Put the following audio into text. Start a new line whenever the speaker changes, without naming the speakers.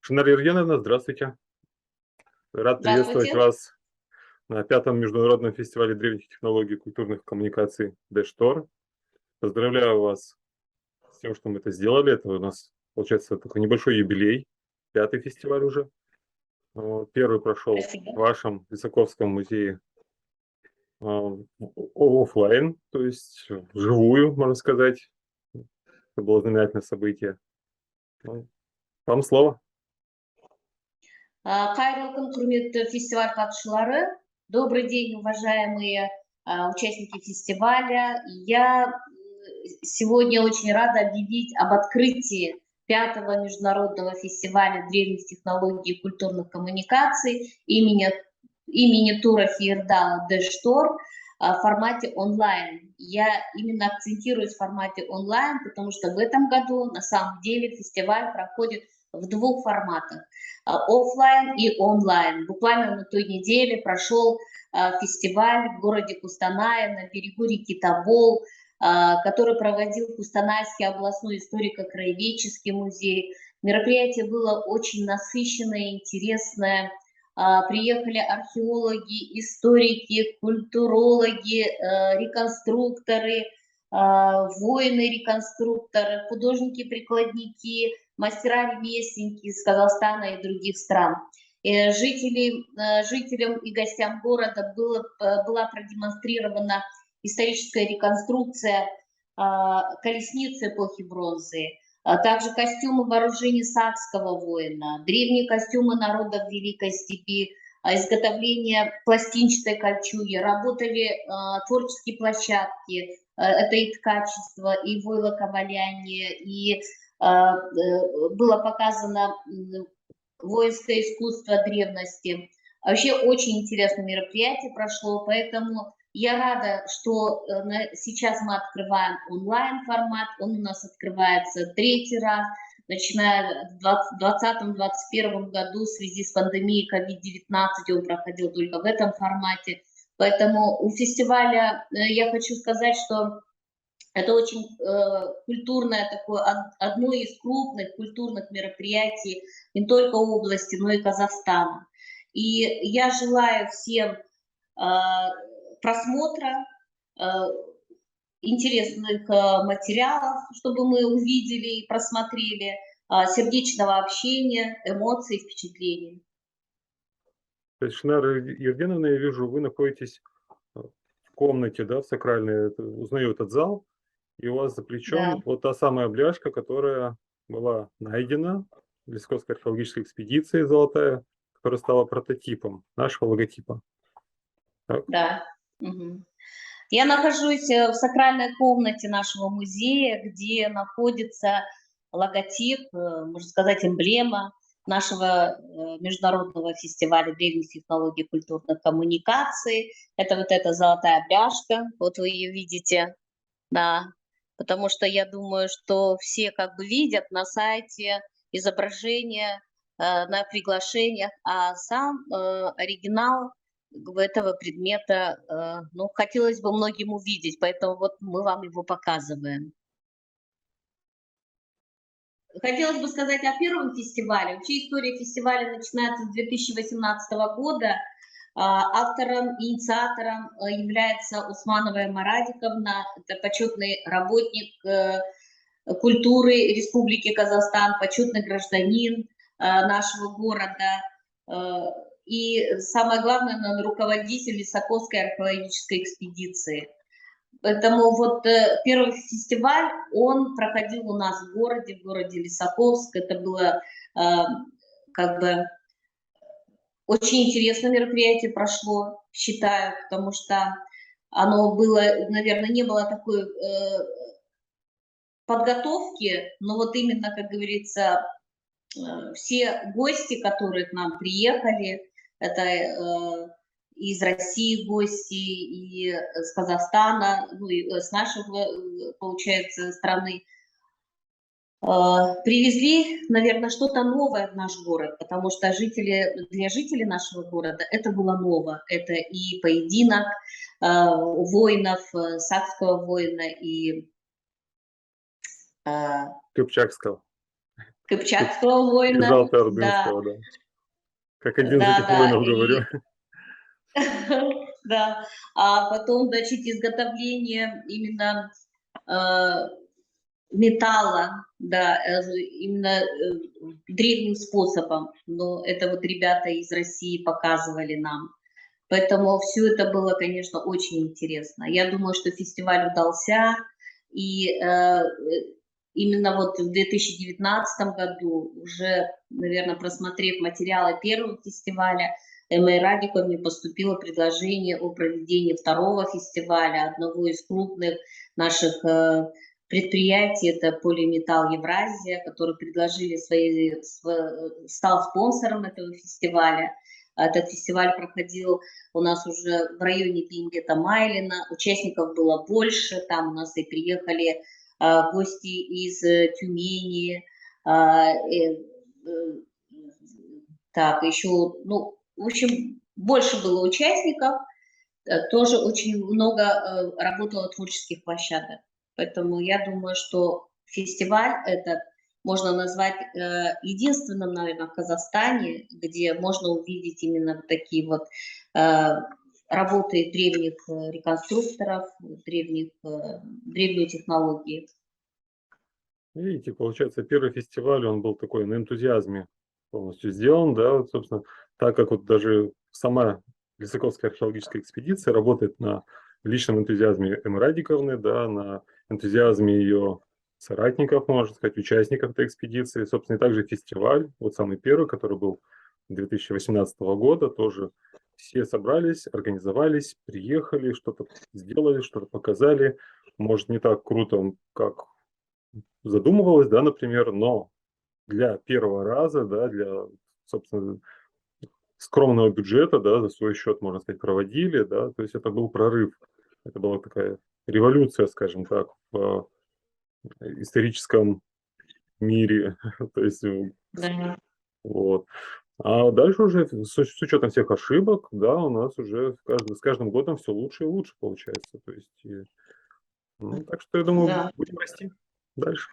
Шанель Евгеньевна, здравствуйте. Рад приветствовать
Здравствуйте.
вас на пятом международном фестивале древних технологий и культурных коммуникаций Дэштор. Поздравляю вас с тем, что мы это сделали. Это у нас, получается, такой небольшой юбилей, пятый фестиваль уже. Первый прошел в
Спасибо.
вашем Лисаковском музее оффлайн, то есть вживую, можно сказать. Это было знаменательное событие. Вам слово.
Қайырлы күн, құрметті фестиваль қатысушылары. Добрый день, уважаемые участники фестиваля. Я сегодня очень рада объявить об открытии пятого международного фестиваля древних технологий и культурных коммуникаций имени Тура Хейердала Дэштор в формате онлайн. Я именно акцентируюсь в формате онлайн, потому что в этом году на самом деле фестиваль проходит в двух форматах: офлайн и онлайн. Буквально на той неделе прошел фестиваль в городе Кустанае на берегу реки Тобол, который проводил Кустанайский областной историко-краеведческий музей. Мероприятие было очень насыщенное, интересное. Приехали археологи, историки, культурологи, реконструкторы, воины-реконструкторы, художники-прикладники, мастера-ремесленники из Казахстана и других стран. Жителям и гостям города была продемонстрирована историческая реконструкция колесницы эпохи бронзы, также костюмы вооружений сакского воина, древние костюмы народов Великой Степи, изготовление пластинчатой кольчуги, работали творческие площадки, это и ткачество, и войлоковаляние, и было показано воинское искусство древности. Вообще очень интересное мероприятие прошло, поэтому я рада, что сейчас мы открываем онлайн-формат, он у нас открывается третий раз, начиная в 2020-2021 году в связи с пандемией COVID-19 он проходил только в этом формате. Поэтому у фестиваля я хочу сказать, что это очень культурное такое, одно из крупных культурных мероприятий не только области, но и Казахстана. И я желаю всем просмотра интересных материалов, чтобы мы увидели и просмотрели, сердечного общения, эмоций, впечатлений.
То есть, Шанель Евгеньевна, я вижу, вы находитесь в комнате, да, в сакральной, узнаю этот зал, и у вас за плечом
Да.
вот та самая бляшка, которая была найдена в Лисковской археологической экспедиции золотая, которая стала прототипом нашего логотипа. Так?
Да. Угу. Я нахожусь в сакральной комнате нашего музея, где находится логотип, можно сказать, эмблема нашего международного фестиваля древних технологий и культурных коммуникаций. Это вот эта золотая бляшка, вот вы ее видите, да, потому что я думаю, что все как бы видят на сайте изображение на приглашениях, а сам оригинал этого предмета, ну, хотелось бы многим увидеть, поэтому вот мы вам его показываем. Хотелось бы сказать о первом фестивале. Вообще история фестиваля начинается с 2018 года. Автором, инициатором является Усманова Марадиковна, это почетный работник культуры Республики Казахстан, почетный гражданин нашего города. И самое главное, он руководитель Лисаковской археологической экспедиции. Поэтому вот первый фестиваль, он проходил у нас в городе Лисаковск. Это было как бы очень интересное мероприятие прошло, считаю, потому что оно было, наверное, не было такой подготовки, но вот именно, как говорится, все гости, которые к нам приехали, это из России гости, и с Казахстана, ну и с нашей, получается, страны, привезли, наверное, что-то новое в наш город, потому что для жителей нашего города это было ново. Это и поединок воинов, сакского воина и
Кыпчакского.
Кыпчакского воина,
Кызылта
да,
Ордынского, да. Как один из этих
да,
воинов
и
говорю.
да, а потом, значит, изготовление именно металла, да, именно древним способом, но это вот ребята из России показывали нам. Поэтому все это было, конечно, очень интересно. Я думаю, что фестиваль удался, и именно вот в 2019 году, уже, наверное, просмотрев материалы первого фестиваля, МА Радико мне поступило предложение о проведении второго фестиваля, одного из крупных наших предприятий, это Полиметалл Евразия, который предложили стал спонсором этого фестиваля. Этот фестиваль проходил у нас уже в районе Бенгета-Майлина, участников было больше, там у нас и приехали гости из Тюмени, так, еще, ну, в общем, больше было участников, тоже очень много работало творческих площадок. Поэтому я думаю, что фестиваль этот можно назвать единственным, наверное, в Казахстане, где можно увидеть именно вот такие вот работы древних реконструкторов, древние технологии.
Видите, получается, первый фестиваль, он был такой на энтузиазме полностью сделан, да, вот, собственно, так как вот даже сама Лисаковская археологическая экспедиция работает на личном энтузиазме Эммы Радиковны, да, на энтузиазме ее соратников, можно сказать, участников этой экспедиции. Собственно, и также фестиваль, вот самый первый, который был 2018 года, тоже все собрались, организовались, приехали, что-то сделали, что-то показали. Может, не так круто, как задумывалось, да, например, но для первого раза, да, для, собственно, скромного бюджета, да, за свой счет, можно сказать, проводили, да, то есть это был прорыв, это была такая революция, скажем так, в историческом мире, то есть
Да.
вот. А дальше уже с учетом всех ошибок, да, у нас уже с каждым годом все лучше и лучше получается, то есть, ну, так что я думаю,
Да.
будем расти дальше.